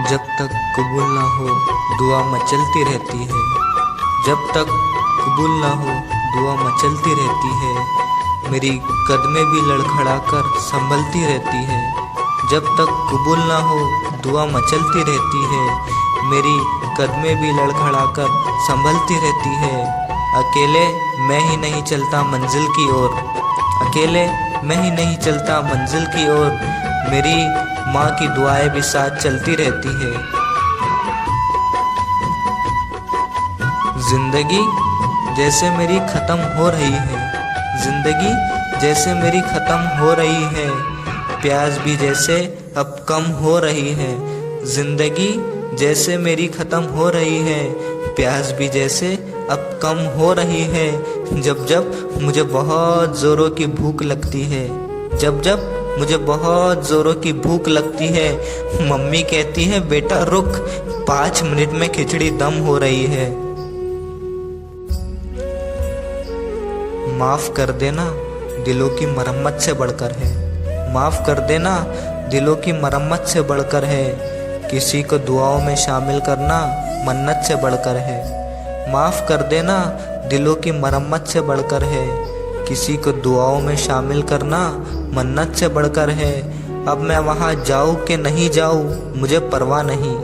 जब तक कबूल ना हो दुआ मचलती रहती है। जब तक कबूल ना हो दुआ मचलती रहती है। मेरी कदमें भी लड़खड़ा कर संभलती रहती है। जब तक कबूल ना हो दुआ मचलती रहती है। मेरी कदमें भी लड़खड़ा कर संभलती रहती है। अकेले मैं ही नहीं चलता मंजिल की ओर। अकेले मैं ही नहीं चलता मंजिल की ओर। मेरी माँ की दुआएं भी साथ चलती रहती है। जिंदगी जैसे मेरी ख़त्म हो रही है। जिंदगी जैसे मेरी ख़त्म हो रही है। प्यास भी जैसे अब कम हो रही है। जिंदगी जैसे मेरी ख़त्म हो रही है। प्यास भी जैसे अब कम हो रही है। जब जब मुझे बहुत ज़ोरों की भूख लगती है। जब जब मुझे बहुत ज़ोरों की भूख लगती है। मम्मी कहती है बेटा रुक, 5 मिनट में खिचड़ी दम हो रही है। माफ़ कर देना दिलों की मरम्मत से बढ़कर है। माफ़ कर देना दिलों की मरम्मत से बढ़कर है। किसी को दुआओं में शामिल करना मन्नत से बढ़कर है। माफ़ कर देना दिलों की मरम्मत से बढ़कर है। किसी को दुआओं में शामिल करना मन्नत से बढ़कर है। अब मैं वहाँ जाऊँ कि नहीं जाऊँ मुझे परवाह नहीं।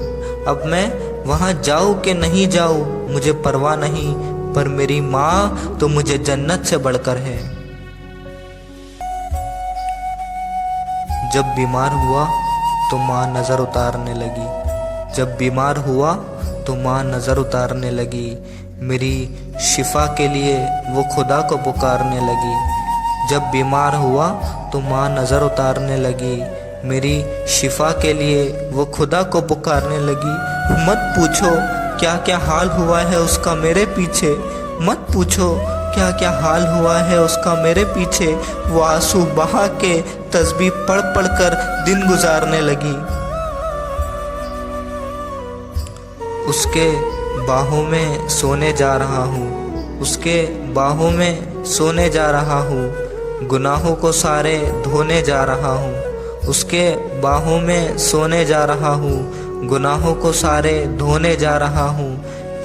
अब मैं वहाँ जाऊँ कि नहीं जाऊँ मुझे परवाह नहीं। पर मेरी माँ तो मुझे जन्नत से बढ़कर है। जब बीमार हुआ तो माँ नज़र उतारने लगी। जब बीमार हुआ तो माँ नज़र उतारने लगी। मेरी शिफा के लिए वो खुदा को पुकारने लगी। जब बीमार हुआ तो माँ नज़र उतारने लगी। मेरी शिफा के लिए वो खुदा को पुकारने लगी। मत पूछो क्या क्या हाल हुआ है उसका मेरे पीछे। मत पूछो क्या क्या हाल हुआ है उसका मेरे पीछे। वो आंसू बहा के तस्बीह पढ़ पढ़ कर दिन गुजारने लगी। उसके बाहों में सोने जा रहा हूँ। उसके बाहों में सोने जा रहा हूँ। गुनाहों को सारे धोने जा रहा हूँ। उसके बाहों में सोने जा रहा हूँ। गुनाहों को सारे धोने जा रहा हूँ।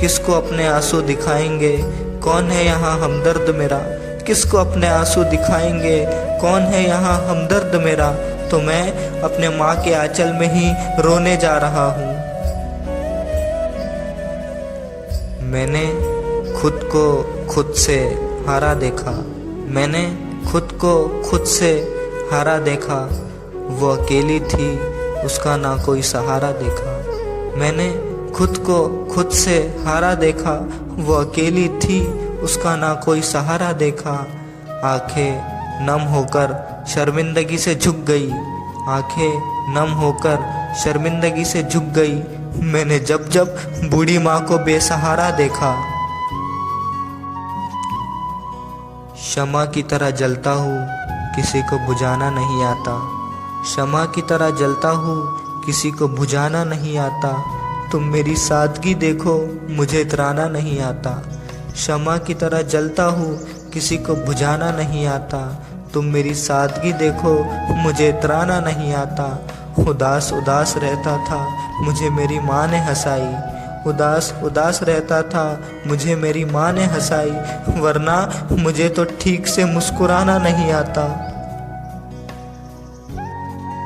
किसको अपने आंसू दिखाएंगे, कौन है यहाँ हमदर्द मेरा। किसको अपने आंसू दिखाएंगे, कौन है यहाँ हमदर्द मेरा। तो मैं अपने माँ के आंचल में ही रोने जा रहा हूँ। मैंने खुद को खुद से हारा देखा। मैंने खुद को खुद से हारा देखा। वो अकेली थी उसका ना कोई सहारा देखा। मैंने खुद को खुद से हारा देखा। वो अकेली थी उसका ना कोई सहारा देखा। आंखें नम होकर शर्मिंदगी से झुक गई। आंखें नम होकर शर्मिंदगी से झुक गई। मैंने जब जब बूढ़ी माँ को बेसहारा देखा। शमा की तरह जलता हूँ किसी को बुझाना नहीं आता। शमा की तरह जलता हूँ किसी को बुझाना नहीं आता। तुम मेरी सादगी देखो मुझे इतराना नहीं आता। शमा की तरह जलता हूँ किसी को बुझाना नहीं आता। तुम मेरी सादगी देखो मुझे इतराना नहीं आता। उदास उदास रहता था मुझे मेरी माँ ने हंसाई। उदास उदास रहता था मुझे मेरी माँ ने हंसाई। वरना मुझे तो ठीक से मुस्कुराना नहीं आता।